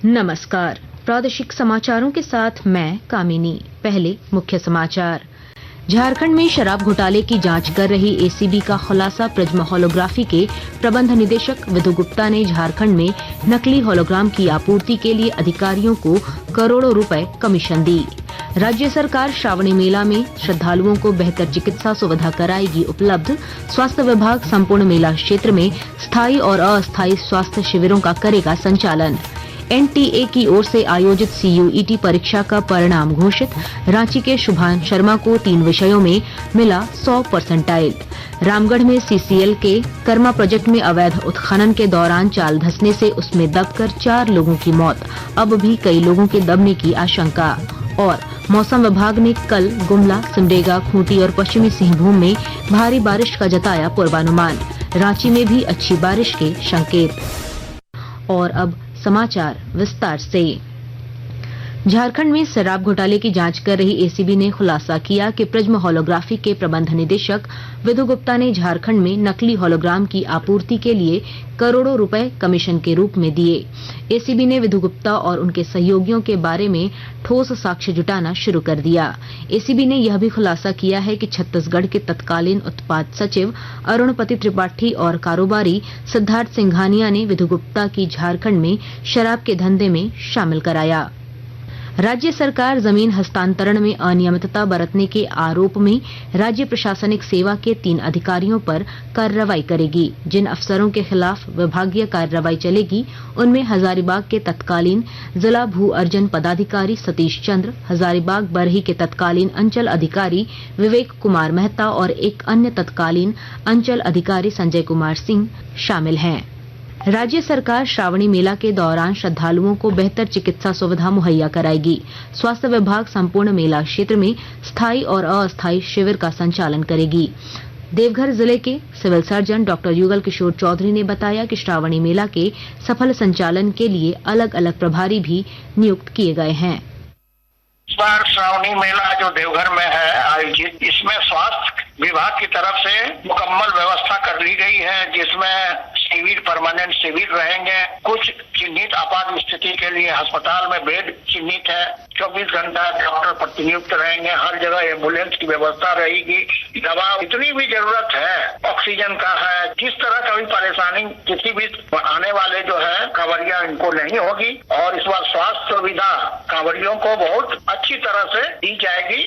नमस्कार, प्रादेशिक समाचारों के साथ मैं कामिनी। पहले मुख्य समाचार। झारखंड में शराब घोटाले की जांच कर रही एसीबी का खुलासा। प्रिज्म होलोग्राफी के प्रबंध निदेशक विधु गुप्ता ने झारखंड में नकली होलोग्राम की आपूर्ति के लिए अधिकारियों को करोड़ों रुपए कमीशन दी। राज्य सरकार श्रावणी मेला में श्रद्धालुओं को बेहतर चिकित्सा सुविधा कराएगी उपलब्ध। स्वास्थ्य विभाग संपूर्ण मेला क्षेत्र में स्थायी और अस्थायी स्वास्थ्य शिविरों का करेगा संचालन। एनटीए की ओर से आयोजित सीयूईटी परीक्षा का परिणाम घोषित। रांची के शुभान शर्मा को 3 विषयों में मिला 100%। रामगढ़ में सीसीएल के कर्मा प्रोजेक्ट में अवैध उत्खनन के दौरान चाल धंसने से उसमें दबकर 4 लोगों की मौत। अब भी कई लोगों के दबने की आशंका। और मौसम विभाग ने कल गुमला, सिमडेगा, खूंटी और पश्चिमी सिंहभूम में भारी बारिश का जताया पूर्वानुमान। रांची में भी अच्छी बारिश के संकेत। और अब समाचार विस्तार से। झारखंड में शराब घोटाले की जांच कर रही एसीबी ने खुलासा किया कि प्रिज्म होलोग्राफी के प्रबंध निदेशक विधु गुप्ता ने झारखंड में नकली होलोग्राम की आपूर्ति के लिए करोड़ों रुपए कमीशन के रूप में दिए। एसीबी ने विधु गुप्ता और उनके सहयोगियों के बारे में ठोस साक्ष्य जुटाना शुरू कर दिया। एसीबी ने यह भी खुलासा किया है कि छत्तीसगढ़ के तत्कालीन उत्पाद सचिव अरुणपति त्रिपाठी और कारोबारी सिद्धार्थ सिंघानिया ने विधु गुप्ता की झारखंड में शराब के धंधे में शामिल कराया। राज्य सरकार जमीन हस्तांतरण में अनियमितता बरतने के आरोप में राज्य प्रशासनिक सेवा के 3 अधिकारियों पर कार्रवाई करेगी। जिन अफसरों के खिलाफ विभागीय कार्रवाई चलेगी उनमें हजारीबाग के तत्कालीन जिला भू अर्जन पदाधिकारी सतीश चंद्र, हजारीबाग बरही के तत्कालीन अंचल अधिकारी विवेक कुमार मेहता और एक अन्य तत्कालीन अंचल अधिकारी संजय कुमार सिंह शामिल हैं। राज्य सरकार श्रावणी मेला के दौरान श्रद्धालुओं को बेहतर चिकित्सा सुविधा मुहैया कराएगी। स्वास्थ्य विभाग संपूर्ण मेला क्षेत्र में स्थायी और अस्थायी शिविर का संचालन करेगी। देवघर जिले के civil surgeon doctor Yugal Kishore Chaudhary ने बताया कि श्रावणी मेला के सफल संचालन के लिए अलग अलग प्रभारी भी नियुक्त किए गए हैं। इस बार श्रावणी मेला जो देवघर में है आयोजित, इसमें स्वास्थ्य विभाग की तरफ से मुकम्मल व्यवस्था कर ली गई है, जिसमें शिविर, परमानेंट शिविर रहेंगे। कुछ चिन्हित आपात स्थिति के लिए अस्पताल में बेड चिन्हित है। 24 घंटा डॉक्टर प्रतिनियुक्त रहेंगे। हर जगह एम्बुलेंस की व्यवस्था रहेगी। दवा इतनी भी जरूरत है, ऑक्सीजन का है, जिस तरह का भी परेशानी किसी भी आने वाले जो है कांवरिया इनको नहीं होगी। और इस बार स्वास्थ्य सुविधा कांवरियों को बहुत अच्छी तरह से दी जाएगी।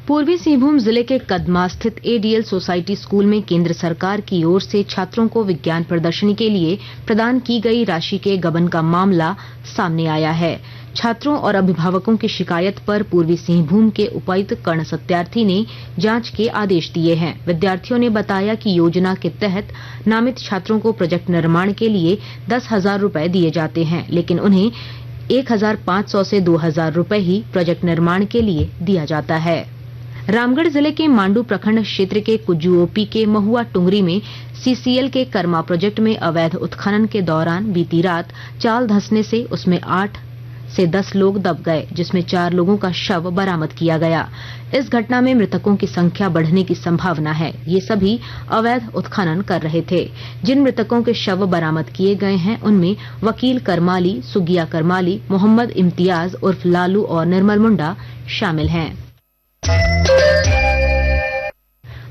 पूर्वी सिंहभूम जिले के कदमा स्थित एडीएल सोसाइटी स्कूल में केंद्र सरकार की ओर से छात्रों को विज्ञान प्रदर्शनी के लिए प्रदान की गई राशि के गबन का मामला सामने आया है। छात्रों और अभिभावकों की शिकायत पर पूर्वी सिंहभूम के उपायुक्त कर्ण सत्यार्थी ने जांच के आदेश दिए हैं। विद्यार्थियों ने बताया कि योजना के तहत नामित छात्रों को प्रोजेक्ट निर्माण के लिए 10,000 रुपए दिए जाते हैं, लेकिन उन्हें 1,500 से 2,000 रुपए ही प्रोजेक्ट निर्माण के लिए दिया जाता है। रामगढ़ जिले के मांडू प्रखंड क्षेत्र के कुजुओपी के महुआ टुंगरी में सीसीएल के कर्मा प्रोजेक्ट में अवैध उत्खनन के दौरान बीती रात चाल धंसने से उसमें 8 से 10 लोग दब गए, जिसमें 4 लोगों का शव बरामद किया गया। इस घटना में मृतकों की संख्या बढ़ने की संभावना है। ये सभी अवैध उत्खनन कर रहे थे। जिन मृतकों के शव बरामद किए गए हैं उनमें वकील करमाली, सुगिया करमाली, मोहम्मद इम्तियाज उर्फ लालू और निर्मल मुंडा शामिल हैं।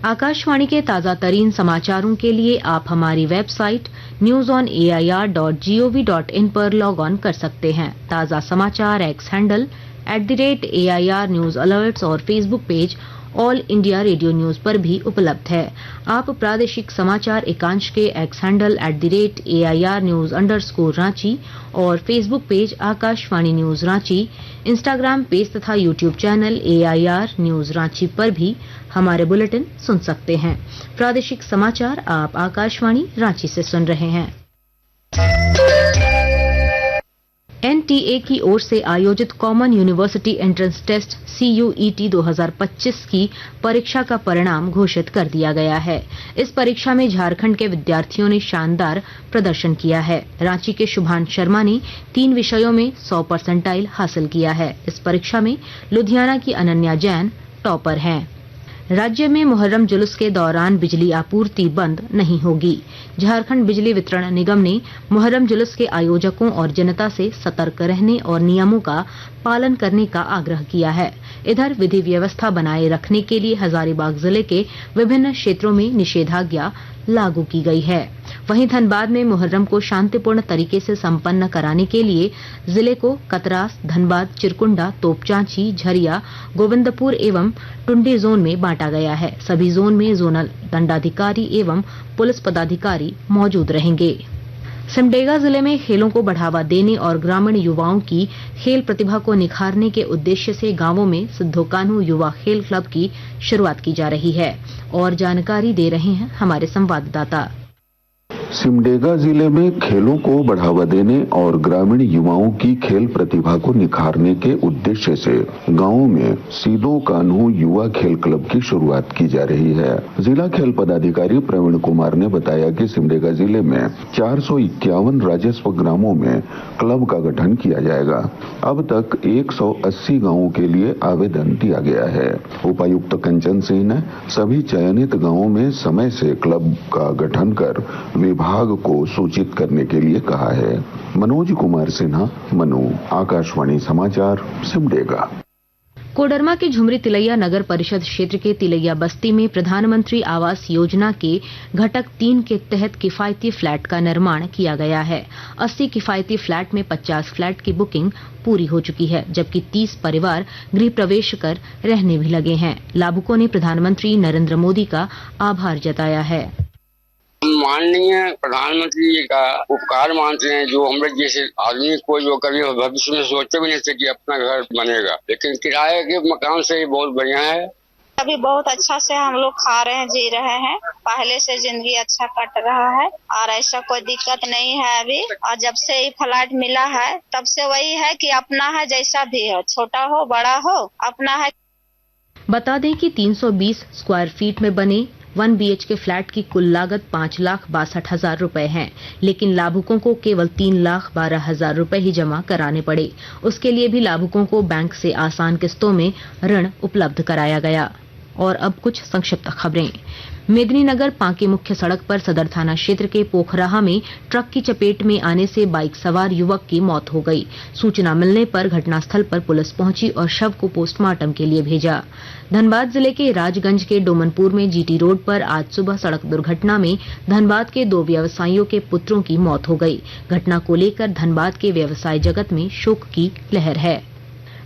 आकाशवाणी के ताजा तरीन समाचारों के लिए आप हमारी वेबसाइट newsonair.gov.in पर लॉग ऑन कर सकते हैं। ताजा समाचार X handle @AIR news alerts और Facebook page All India Radio news पर भी उपलब्ध है। आप प्रादेशिक समाचार एकांश के एक्स हैंडल @AIR न्यूज_रांची और Facebook page Akashvani news Ranchi, Instagram page तथा YouTube channel AIR news Ranchi पर भी हमारे बुलेटिन सुन सकते हैं। प्रादेशिक समाचार आप आकाशवाणी रांची से सुन रहे हैं। एनटीए की ओर से आयोजित common university entrance test CUET 2025 की परीक्षा का परिणाम घोषित कर दिया गया है। इस परीक्षा में झारखंड के विद्यार्थियों ने शानदार प्रदर्शन किया है। रांची के शुभान शर्मा ने 3 विषयों में 100% हासिल किया है। इस परीक्षा में लुधियाना की अनन्या जैन टॉपर हैं। राज्य में मुहर्रम जुलूस के दौरान बिजली आपूर्ति बंद नहीं होगी। झारखंड बिजली वितरण निगम ने मुहर्रम जुलूस के आयोजकों और जनता से सतर्क रहने और नियमों का पालन करने का आग्रह किया है। इधर विधि व्यवस्था बनाए रखने के लिए हजारीबाग जिले के विभिन्न क्षेत्रों में निषेधाज्ञा लागू की गई है। वहीं धनबाद में मुहर्रम को शांतिपूर्ण तरीके से संपन्न कराने के लिए जिले को कतरास, धनबाद, चिरकुंडा, तोपचांची, झरिया, गोविंदपुर एवं टुंडी जोन में बांटा गया है। सभी जोन में जोनल दंडाधिकारी एवं पुलिस पदाधिकारी मौजूद रहेंगे। सिमडेगा जिले में खेलों को बढ़ावा देने और ग्रामीण युवाओं की खेल प्रतिभा को निखारने के उद्देश्य से गांवों में सिद्धो कान्हू युवा खेल क्लब की शुरुआत की जा रही है और जानकारी दे रहे हैं हमारे संवाददाता। सिमडेगा जिले में खेलों को बढ़ावा देने और ग्रामीण युवाओं की खेल प्रतिभा को निखारने के उद्देश्य से गांवों में सिद्धो कान्हू युवा खेल क्लब की शुरुआत की जा रही है। जिला खेल पदाधिकारी प्रवीण कुमार ने बताया कि सिमडेगा जिले में 451 राजस्व ग्रामों में क्लब का गठन किया जाएगा। अब तक 180 गाँवों के लिए आवेदन दिया गया है। उपायुक्त कंचन सिंह ने सभी चयनित गाँवों में समय से क्लब का गठन कर विभाग को सूचित करने के लिए कहा है। मनोज कुमार सिन्हा, मनु, आकाशवाणी समाचार, सिमडेगा। कोडरमा के झुमरी तिलैया नगर परिषद क्षेत्र के तिलैया बस्ती में प्रधानमंत्री आवास योजना के घटक 3 के तहत किफायती फ्लैट का निर्माण किया गया है। 80 किफायती फ्लैट में 50 फ्लैट की बुकिंग पूरी हो चुकी है, जबकि 30 परिवार गृह प्रवेश कर रहने भी लगे हैं। लाभुकों ने प्रधानमंत्री नरेंद्र मोदी का आभार जताया है। माननीय प्रधानमंत्री जी का उपकार मानते हैं, जो हम लोग जैसे आदमी को जो कभी भविष्य में सोचते भी नहीं थे कि अपना घर बनेगा, लेकिन किराए के मकान से ही बहुत बढ़िया है। अभी बहुत अच्छा से हम लोग खा रहे हैं, जी रहे हैं। पहले से जिंदगी अच्छा कट रहा है और ऐसा कोई दिक्कत नहीं है अभी। और जब से ये फ्लैट मिला है तब से वही है कि अपना है, जैसा भी है, छोटा हो बड़ा हो, अपना है। बता दें कि 320 स्क्वायर फीट में बने 1 BHK फ्लैट की कुल लागत 5,62,000 रुपए है, लेकिन लाभुकों को केवल 3,12,000 रुपए ही जमा कराने पड़े। उसके लिए भी लाभुकों को बैंक से आसान किस्तों में ऋण उपलब्ध कराया गया। और अब कुछ संक्षिप्त खबरें। मेदिनीनगर पांकी मुख्य सड़क पर सदर थाना क्षेत्र के पोखराहा में ट्रक की चपेट में आने से बाइक सवार युवक की मौत हो गई। सूचना मिलने पर घटनास्थल पर पुलिस पहुंची और शव को पोस्टमार्टम के लिए भेजा। धनबाद जिले के राजगंज के डोमनपुर में GT रोड पर आज सुबह सड़क दुर्घटना में धनबाद के 2 व्यवसायियों के पुत्रों की मौत हो गई। घटना को लेकर धनबाद के व्यवसाय जगत में शोक की लहर है।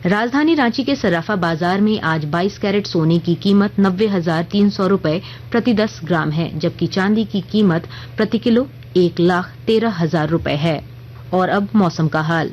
राजधानी रांची के सराफा बाजार में आज 22 कैरेट सोने की कीमत 90,300 रुपए प्रति 10 ग्राम है, जबकि चांदी की कीमत प्रति किलो 1,13,000 रुपए है। और अब मौसम का हाल।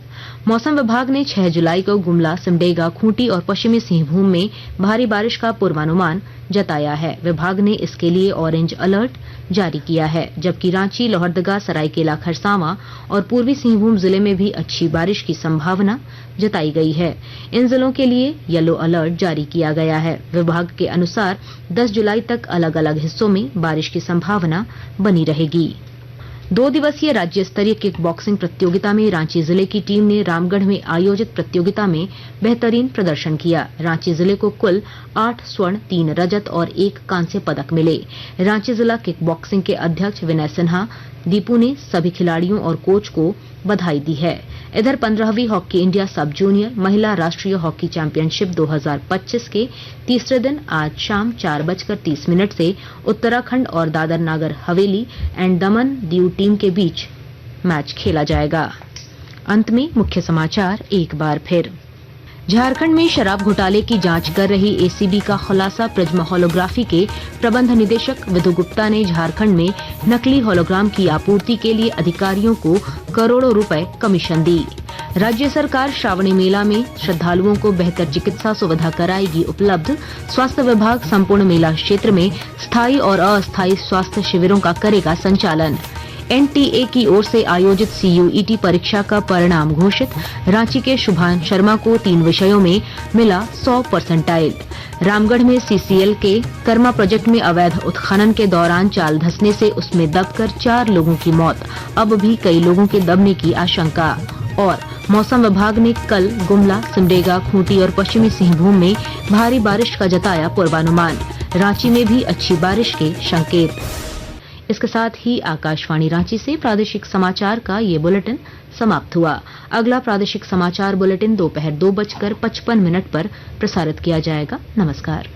मौसम विभाग ने 6 जुलाई को गुमला, सिमडेगा, खूंटी और पश्चिमी सिंहभूम में भारी बारिश का पूर्वानुमान जताया है। विभाग ने इसके लिए ऑरेंज अलर्ट जारी किया है, जबकि रांची, लोहरदगा, सरायकेला खरसावां और पूर्वी सिंहभूम जिले में भी अच्छी बारिश की संभावना जताई गई है। इन जिलों के लिए येलो अलर्ट जारी किया गया है। विभाग के अनुसार 10 जुलाई तक अलग अलग हिस्सों में बारिश की संभावना बनी रहेगी। 2 दिवसीय राज्य स्तरीय किक बॉक्सिंग प्रतियोगिता में रांची जिले की टीम ने रामगढ़ में आयोजित प्रतियोगिता में बेहतरीन प्रदर्शन किया। रांची जिले को कुल 8 स्वर्ण, 3 रजत और 1 कांस्य पदक मिले। रांची जिला किक बॉक्सिंग के अध्यक्ष विनय सिन्हा दीपू ने सभी खिलाड़ियों और कोच को बधाई दी है। इधर 15वीं हॉकी इंडिया सब जूनियर महिला राष्ट्रीय हॉकी चैंपियनशिप 2025 के तीसरे दिन आज शाम 4:30 से उत्तराखंड और दादर नागर हवेली एंड दमन दीव टीम के बीच मैच खेला जाएगा। अंत में मुख्य समाचार एक बार फिर। झारखंड में शराब घोटाले की जांच कर रही ACB का खुलासा। प्रिज्म होलोग्राफी के प्रबंध निदेशक विधु गुप्ता ने झारखंड में नकली होलोग्राम की आपूर्ति के लिए अधिकारियों को करोड़ों रुपए कमीशन दी। राज्य सरकार श्रावणी मेला में श्रद्धालुओं को बेहतर चिकित्सा सुविधा कराएगी उपलब्ध। स्वास्थ्य विभाग संपूर्ण मेला क्षेत्र में स्थायी और अस्थायी स्वास्थ्य शिविरों का करेगा संचालन। NTA की ओर से आयोजित CUET परीक्षा का परिणाम घोषित। रांची के शुभान शर्मा को 3 विषयों में मिला 100%। रामगढ़ में CCL के कर्मा प्रोजेक्ट में अवैध उत्खनन के दौरान चाल धंसने से उसमें दबकर 4 लोगों की मौत, अब भी कई लोगों के दबने की आशंका। और मौसम विभाग ने कल गुमला, सिमडेगा, खूंटी और पश्चिमी सिंहभूम में भारी बारिश का जताया पूर्वानुमान। रांची में भी अच्छी बारिश के संकेत। इसके साथ ही आकाशवाणी रांची से प्रादेशिक समाचार का ये बुलेटिन समाप्त हुआ। अगला प्रादेशिक समाचार बुलेटिन दोपहर 2:55 पर प्रसारित किया जाएगा। नमस्कार।